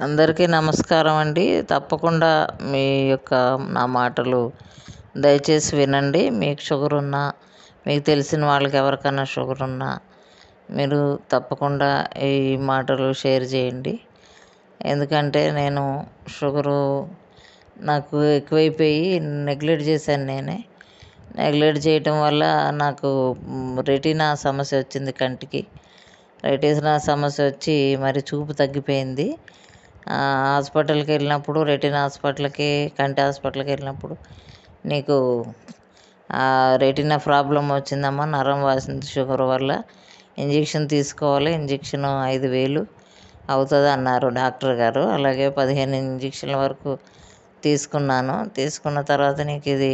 అందరికీ నమస్కారం అండి. తప్పకుండా మీ యొక్క నా మాటలు దయచేసి వినండి. మీకు షుగర్ ఉన్నా, మీకు తెలిసిన వాళ్ళకి ఎవరికైనా షుగర్ ఉన్నా మీరు తప్పకుండా ఈ మాటలు షేర్ చేయండి. ఎందుకంటే నేను షుగరు నాకు ఎక్కువైపోయి నెగ్లెక్ట్ చేశాను. నెగ్లెక్ట్ చేయటం వల్ల నాకు రెటీనా సమస్య వచ్చింది. కంటికి రెటీనా సమస్య వచ్చి మరి చూపు తగ్గిపోయింది. హాస్పిటల్కి వెళ్ళినప్పుడు, రెటీనా హాస్పిటల్కి, కంటి హాస్పిటల్కి వెళ్ళినప్పుడు నీకు రెటీనా ప్రాబ్లం వచ్చిందమ్మా, నరం వాసింది షుగర్ వల్ల, ఇంజెక్షన్ తీసుకోవాలి, ఇంజెక్షన్ 5,000 అవుతుంది అన్నారు డాక్టర్ గారు. అలాగే 15 ఇంజెక్షన్ల వరకు తీసుకున్నాను. తీసుకున్న తర్వాత నీకు ఇది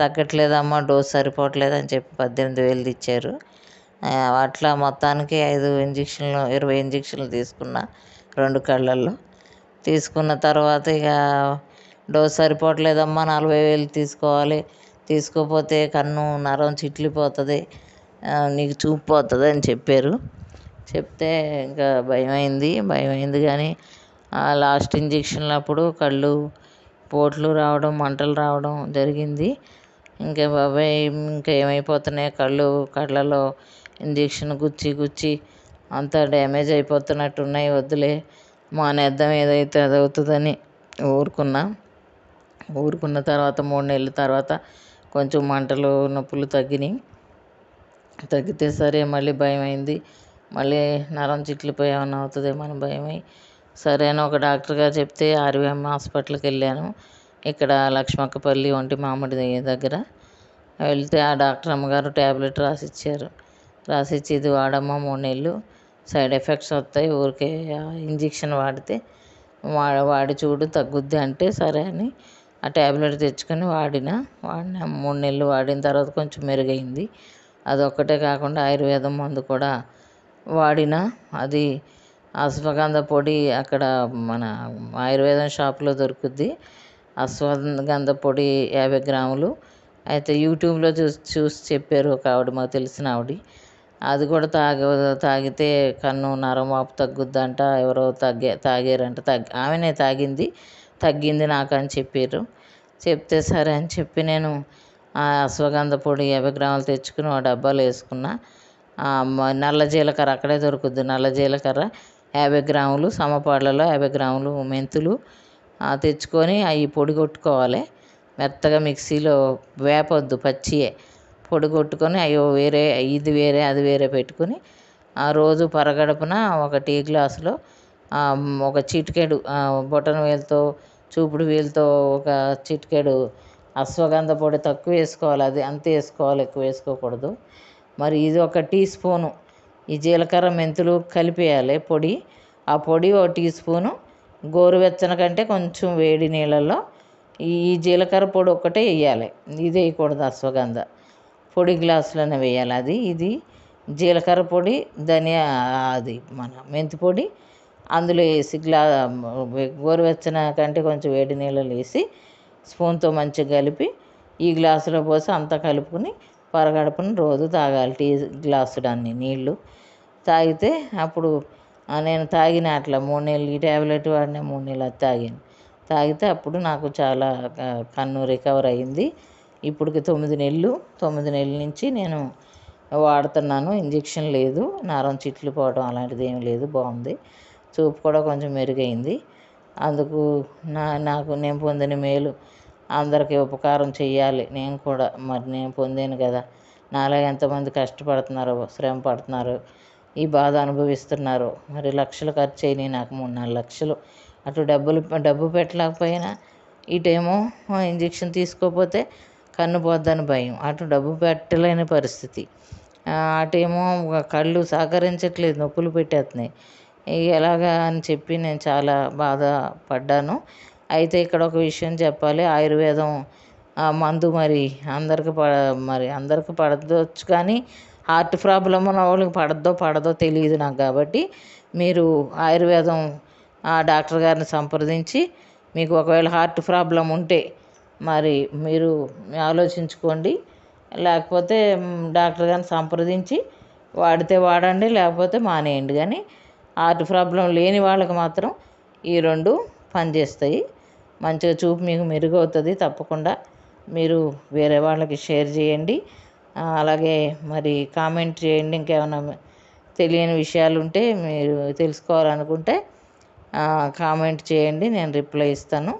తగ్గట్లేదమ్మా, డోస్ సరిపోవట్లేదు అని చెప్పి 18,000 ఇచ్చారు. అట్లా మొత్తానికి 20 ఇంజెక్షన్లు తీసుకున్నా 2 కళ్ళల్లో. తీసుకున్న తర్వాత ఇక డోస్ సరిపోవట్లేదమ్మా, 40,000 తీసుకోవాలి, తీసుకోకపోతే కన్ను నరం చిట్లిపోతుంది, నీకు చూపు పోతుంది అని చెప్పారు. చెప్తే ఇంకా భయమైంది. కానీ లాస్ట్ ఇంజెక్షన్లప్పుడు కళ్ళు పోట్లు రావడం, మంటలు రావడం జరిగింది. ఇంకా బాబాయ్ ఇంకా ఏమైపోతున్నాయి, కళ్ళలో ఇంజెక్షన్ గుచ్చి అంతా డ్యామేజ్ అయిపోతున్నట్టున్నాయి, వద్దులే మానేద్దాం, ఏదైతే అది అవుతుందని ఊరుకున్న తర్వాత 3 నెలల తర్వాత కొంచెం మంటలు నొప్పులు తగ్గితే సరే మళ్ళీ భయమైంది. మళ్ళీ నరం చిట్లిపోయి ఏమన్నా అవుతుందేమో అని భయమై సరే అని ఒక డాక్టర్ గారు చెప్తే ఆర్వీఎం హాస్పిటల్కి వెళ్ళాను. ఇక్కడ లక్ష్మక్కపల్లి ఒంటి మామిడి దగ్గర వెళ్తే ఆ డాక్టర్ అమ్మగారు ట్యాబ్లెట్ రాసిచ్చి ఇది వాడమ్మా 3 నెలలు, సైడ్ ఎఫెక్ట్స్ వస్తాయి, ఊరికే ఇంజెక్షన్ వాడితే వాడి చూడు తగ్గుద్ది అంటే సరే అని ఆ ట్యాబ్లెట్ తెచ్చుకొని వాడిన 3 నెలలు వాడిన తర్వాత కొంచెం మెరుగైంది. అదొక్కటే కాకుండా ఆయుర్వేదం మందు కూడా వాడిన. అది అశ్వగంధ పొడి అక్కడ మన ఆయుర్వేదం షాప్లో దొరుకుద్ది. అశ్వగంధ పొడి 50 గ్రాములు. అయితే యూట్యూబ్లో చూసి చెప్పారు ఒక ఆవిడ, మాకు తెలిసిన ఆవిడ. అది కూడా తాగితే కన్ను నరం వాపు తగ్గుద్దంట. ఎవరో తాగారంట, ఆమెనే తగ్గింది నాకు అని చెప్పారు. చెప్తే సరే అని చెప్పి నేను ఆ అశ్వగంధ పొడి 50 గ్రాములు తెచ్చుకుని ఆ డబ్బాలో వేసుకున్నా. నల్ల జీలకర్ర అక్కడే దొరుకుద్ది. నల్ల జీలకర్ర 50 గ్రాములు, సమపాళ్ళలో 50 గ్రాములు మెంతులు తెచ్చుకొని అవి పొడి కొట్టుకోవాలి. మెత్తగా మిక్సీలో వేపొద్దు, పచ్చియే పొడి కొట్టుకొని ఇది వేరే అది వేరే పెట్టుకొని ఆ రోజు పరగడుపున ఒక టీ గ్లాసులో ఒక చిటికెడు బొటన వేలుతో, చూపుడు వేలుతో ఒక చిటికెడు అశ్వగంధ పొడి తక్కువ వేసుకోవాలి. అది అంతే వేసుకోవాలి, ఎక్కువ వేసుకోకూడదు. మరి ఇది ఒక టీ స్పూను ఈ జీలకర్ర మెంతులు కలిపేయాలి పొడి. ఆ పొడి 1 టీ స్పూను గోరువెచ్చన కంటే కొంచెం వేడి నీళ్ళల్లో ఈ జీలకర్ర పొడి ఒక్కటే వేయాలి, ఇది వేయకూడదు. అశ్వగంధ పొడి గ్లాసులోనే వేయాలి. ఇది జీలకర్ర పొడి, అది మన మెంతి పొడి అందులో వేసి గోరువెచ్చన కంటే కొంచెం వేడి నీళ్ళలో వేసి స్పూన్తో మంచిగా కలిపి ఈ గ్లాసులో పోసి అంతా కలుపుకొని పరగడుపున రోజు తాగాలి. టీ గ్లాసుడు అన్ని నీళ్ళు తాగితే అప్పుడు నేను తాగిన అట్లా 3 నెలలు ఈ ట్యాబ్లెట్ వాడిన, 3 నెలలు అది తాగితే అప్పుడు నాకు చాలా కన్ను రికవర్ అయ్యింది. ఇప్పటికి 9 నెలల నుంచి నేను వాడుతున్నాను. ఇంజెక్షన్ లేదు, నరం చిట్లు పోవడం అలాంటిది ఏమి లేదు, బాగుంది. చూపు కూడా కొంచెం మెరుగైంది. అందుకు నేను పొందిన మేలు అందరికీ ఉపకారం చెయ్యాలి. నేను కూడా మరి నేను పొందాను కదా, నాలో ఎంతమంది కష్టపడుతున్నారో, శ్రమ పడుతున్నారో, ఈ బాధ అనుభవిస్తున్నారు. మరి లక్షలు ఖర్చు అయినాయి నాకు, 3-4 లక్షలు. అటు డబ్బు పెట్టలేకపోయినా ఇటేమో ఇంజెక్షన్ తీసుకోకపోతే కన్ను పోద్దని భయం, అటు డబ్బు పెట్టలేని పరిస్థితి, అటేమో కళ్ళు సహకరించట్లేదు, నొప్పులు పెట్టేస్తున్నాయి. ఎలాగా అని చెప్పి నేను చాలా బాధపడ్డాను. అయితే ఇక్కడ ఒక విషయం చెప్పాలి. ఆయుర్వేదం మందు మరి అందరికి పడవచ్చు, కానీ హార్ట్ ప్రాబ్లం ఉన్న వాళ్ళకి పడదో తెలియదు నాకు. కాబట్టి మీరు ఆయుర్వేదం డాక్టర్ గారిని సంప్రదించి, మీకు ఒకవేళ హార్ట్ ప్రాబ్లం ఉంటే మరి మీరు ఆలోచించుకోండి. లేకపోతే డాక్టర్ గారిని సంప్రదించి వాడితే వాడండి, లేకపోతే మానేయండి. కానీ హార్ట్ ప్రాబ్లం లేని వాళ్ళకి మాత్రం ఈ 2 పనిచేస్తాయి. మంచిగా చూపు మీకు మెరుగవుతుంది. తప్పకుండా మీరు వేరే వాళ్ళకి షేర్ చేయండి. అలాగే మరి కామెంట్ చేయండి. ఇంకేమైనా తెలియని విషయాలు ఉంటే మీరు తెలుసుకోవాలనుకుంటే కామెంట్ చేయండి, నేను రిప్లై ఇస్తాను.